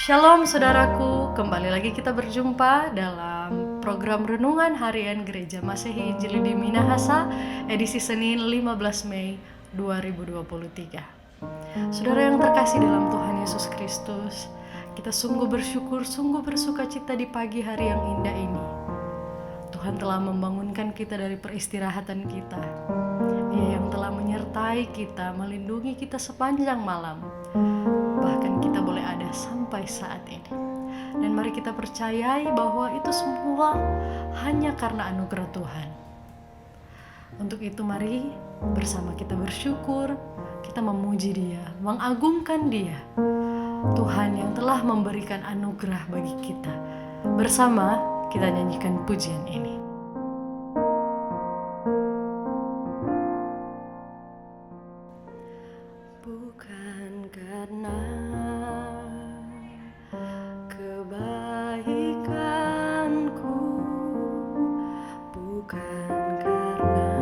Shalom saudaraku, kembali lagi kita berjumpa dalam program Renungan Harian Gereja Masehi Injili di Minahasa, edisi Senin 15 Mei 2023. Saudara yang terkasih dalam Tuhan Yesus Kristus, kita sungguh bersyukur, sungguh bersukacita di pagi hari yang indah ini. Tuhan telah membangunkan kita dari peristirahatan kita. Ia yang telah menyertai kita, melindungi kita sepanjang malam. Bahkan kita boleh ada sampai saat ini. Dan mari kita percayai bahwa itu semua hanya karena anugerah Tuhan. Untuk itu mari bersama kita bersyukur, kita memuji Dia, mengagungkan Dia, Tuhan yang telah memberikan anugerah bagi kita. Bersama kita nyanyikan pujian ini. Bukan karena kebaikanku, bukan karena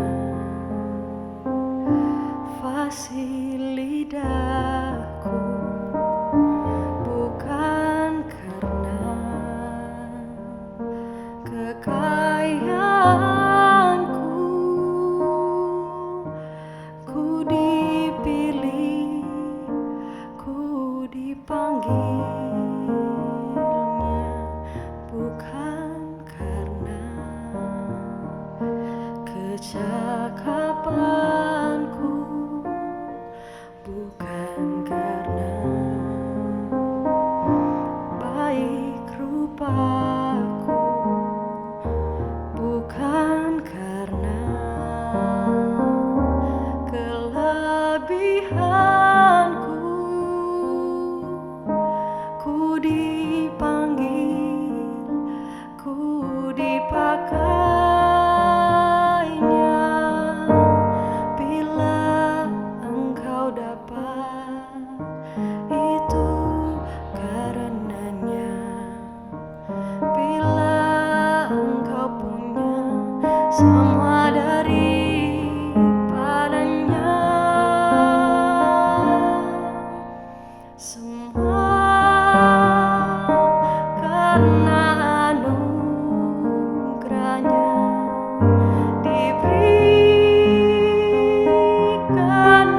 fasih lidahku, bukan karena kekayaanku, ku dipilih, ku dipanggilnya, bukan karena kecakapanku, bukan karena baik rupaku, bukan karena kelebihanku, ku dipanggil, ku dipakainya. Bila engkau dapat, itu karenanya. Bila engkau punya semua daripadanya, semua karena anugerahnya diberikan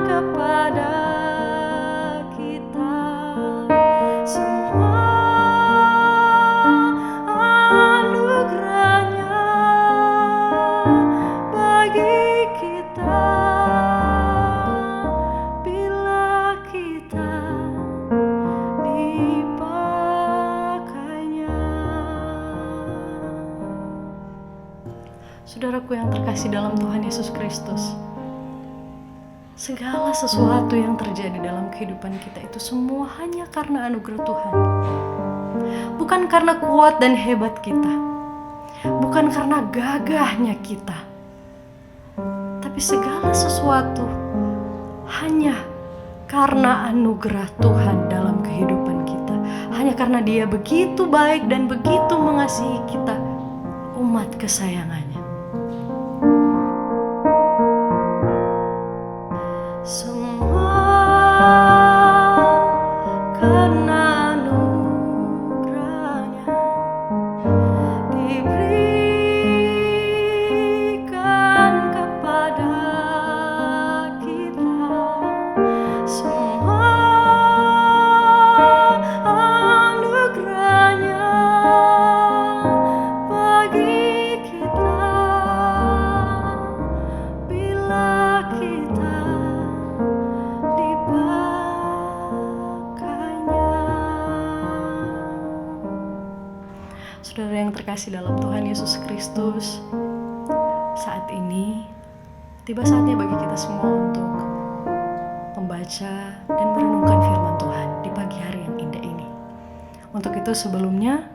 kepada kita. Semua anugerahnya bagi kita bila kita dipakainya. Saudaraku yang terkasih dalam Tuhan Yesus Kristus, segala sesuatu yang terjadi dalam kehidupan kita itu semua hanya karena anugerah Tuhan. Bukan karena kuat dan hebat kita, bukan karena gagahnya kita, tapi segala sesuatu hanya karena anugerah Tuhan dalam kehidupan kita. Hanya karena Dia begitu baik dan begitu mengasihi kita, umat kesayangannya. Semua karena anugerahnya diberikan kepada kita. Semua anugerahnya bagi kita bila kita dipakainya. Saudara yang terkasih dalam Tuhan Yesus Kristus, saat ini tiba saatnya bagi kita semua untuk membaca dan merenungkan firman Tuhan di pagi hari yang indah ini. Untuk itu sebelumnya,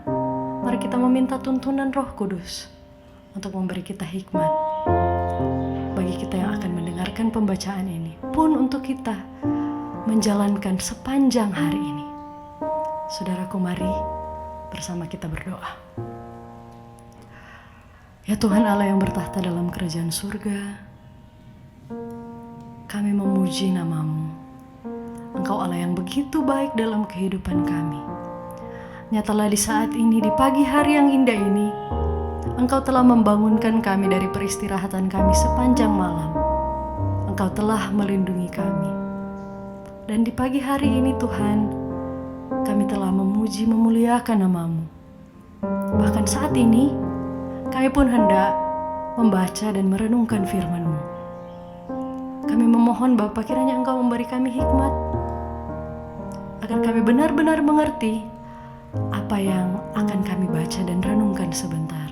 mari kita meminta tuntunan Roh Kudus untuk memberi kita hikmat bagi kita yang akan mendengarkan pembacaan ini, pun untuk kita menjalankan sepanjang hari ini. Saudaraku, mari bersama kita berdoa. Ya Tuhan Allah yang bertahta dalam kerajaan surga, kami memuji nama-Mu. Engkau Allah yang begitu baik dalam kehidupan kami. Nyatalah di saat ini, di pagi hari yang indah ini, Engkau telah membangunkan kami dari peristirahatan kami sepanjang malam. Engkau telah melindungi kami. Dan di pagi hari ini Tuhan, kami telah memuji memuliakan nama-Mu. Bahkan saat ini, kami pun hendak membaca dan merenungkan firman-Mu. Kami memohon Bapa, kiranya Engkau memberi kami hikmat, agar kami benar-benar mengerti apa yang akan kami baca dan renungkan sebentar.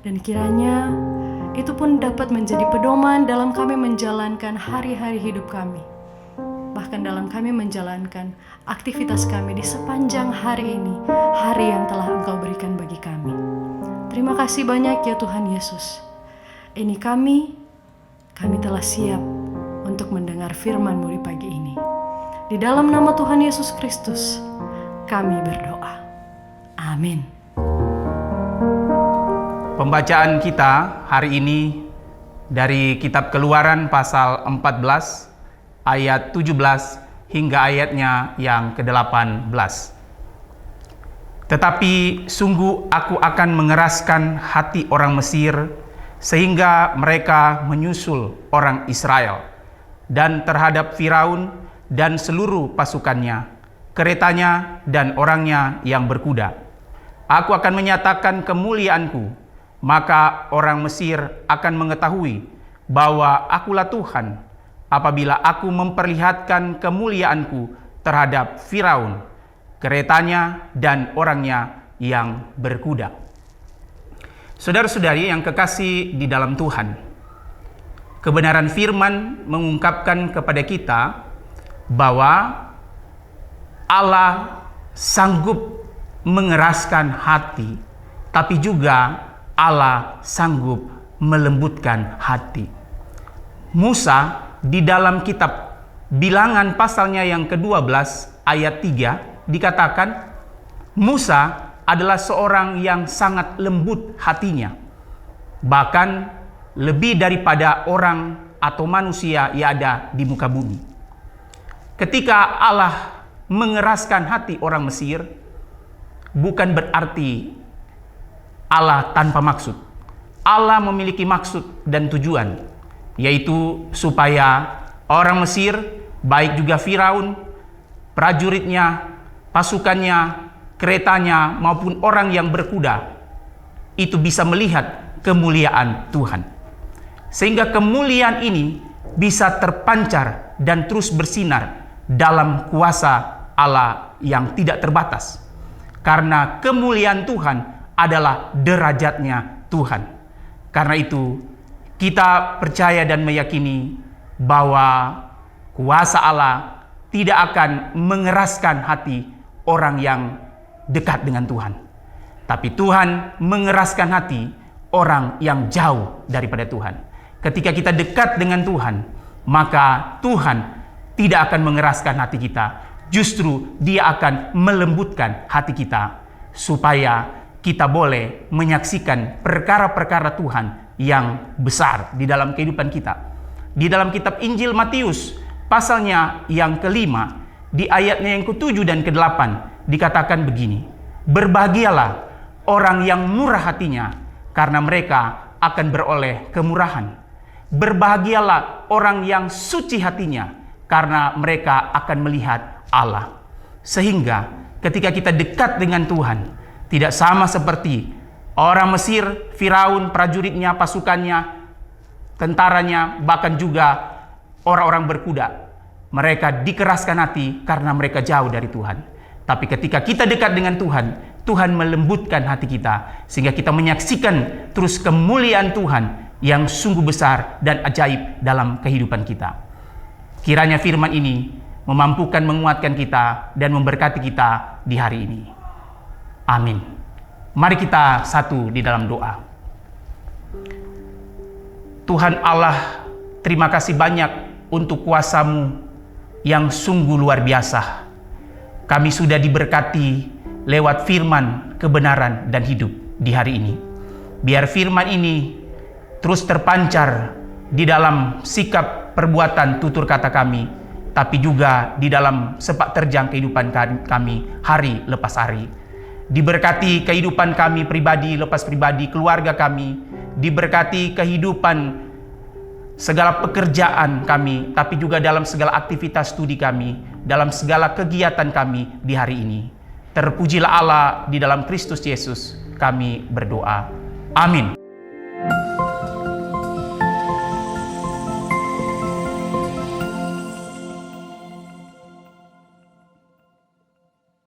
Dan kiranya itu pun dapat menjadi pedoman dalam kami menjalankan hari-hari hidup kami. Bahkan dalam kami menjalankan aktivitas kami di sepanjang hari ini, hari yang telah Engkau berikan bagi kami. Terima kasih banyak ya Tuhan Yesus. Ini kami telah siap untuk mendengar firman-Mu di pagi ini. Di dalam nama Tuhan Yesus Kristus, kami berdoa. Amin. Pembacaan kita hari ini dari kitab Keluaran pasal 14 ayat 17 hingga ayatnya yang ke-18. Tetapi sungguh aku akan mengeraskan hati orang Mesir sehingga mereka menyusul orang Israel, dan terhadap Firaun dan seluruh pasukannya, keretanya dan orangnya yang berkuda. Aku akan menyatakan kemuliaanku, maka orang Mesir akan mengetahui bahwa akulah Tuhan, apabila aku memperlihatkan kemuliaanku terhadap Firaun, keretanya dan orangnya yang berkuda. Saudara-saudari yang kekasih di dalam Tuhan, kebenaran firman mengungkapkan kepada kita bahwa Allah sanggup mengeraskan hati, tapi juga Allah sanggup melembutkan hati. Musa di dalam kitab Bilangan pasalnya yang ke-12 ayat 3 dikatakan Musa adalah seorang yang sangat lembut hatinya, bahkan lebih daripada orang atau manusia yang ada di muka bumi. Ketika Allah mengeraskan hati orang Mesir, bukan berarti Allah tanpa maksud. Allah memiliki maksud dan tujuan, yaitu supaya orang Mesir, baik juga Firaun, prajuritnya, pasukannya, keretanya, maupun orang yang berkuda, itu bisa melihat kemuliaan Tuhan. Sehingga kemuliaan ini bisa terpancar dan terus bersinar dalam kuasa Allah yang tidak terbatas. Karena kemuliaan Tuhan adalah derajatnya Tuhan. Karena itu, kita percaya dan meyakini bahwa kuasa Allah tidak akan mengeraskan hati orang yang dekat dengan Tuhan. Tapi Tuhan mengeraskan hati orang yang jauh daripada Tuhan. Ketika kita dekat dengan Tuhan, maka Tuhan tidak akan mengeraskan hati kita. Justru Dia akan melembutkan hati kita, supaya kita boleh menyaksikan perkara-perkara Tuhan yang besar di dalam kehidupan kita. Di dalam kitab Injil Matius pasalnya yang ke-5, di ayatnya yang ke-7 dan ke-8 dikatakan begini: berbahagialah orang yang murah hatinya, karena mereka akan beroleh kemurahan. Berbahagialah orang yang suci hatinya, karena mereka akan melihat Allah. Sehingga ketika kita dekat dengan Tuhan, tidak sama seperti orang Mesir, Firaun, prajuritnya, pasukannya, tentaranya, bahkan juga orang-orang berkuda. Mereka dikeraskan hati karena mereka jauh dari Tuhan. Tapi ketika kita dekat dengan Tuhan, Tuhan melembutkan hati kita, sehingga kita menyaksikan terus kemuliaan Tuhan yang sungguh besar dan ajaib dalam kehidupan kita. Kiranya firman ini memampukan menguatkan kita dan memberkati kita di hari ini. Amin. Mari kita satu di dalam doa. Tuhan Allah, terima kasih banyak untuk kuasa-Mu yang sungguh luar biasa. Kami sudah diberkati lewat firman, kebenaran, dan hidup di hari ini. Biar firman ini terus terpancar di dalam sikap, perbuatan, tutur kata kami, tapi juga di dalam sepak terjang kehidupan kami hari lepas hari. Diberkati kehidupan kami pribadi, lepas pribadi, keluarga kami. Diberkati kehidupan segala pekerjaan kami, tapi juga dalam segala aktivitas studi kami, dalam segala kegiatan kami di hari ini. Terpujilah Allah di dalam Kristus Yesus, kami berdoa. Amin.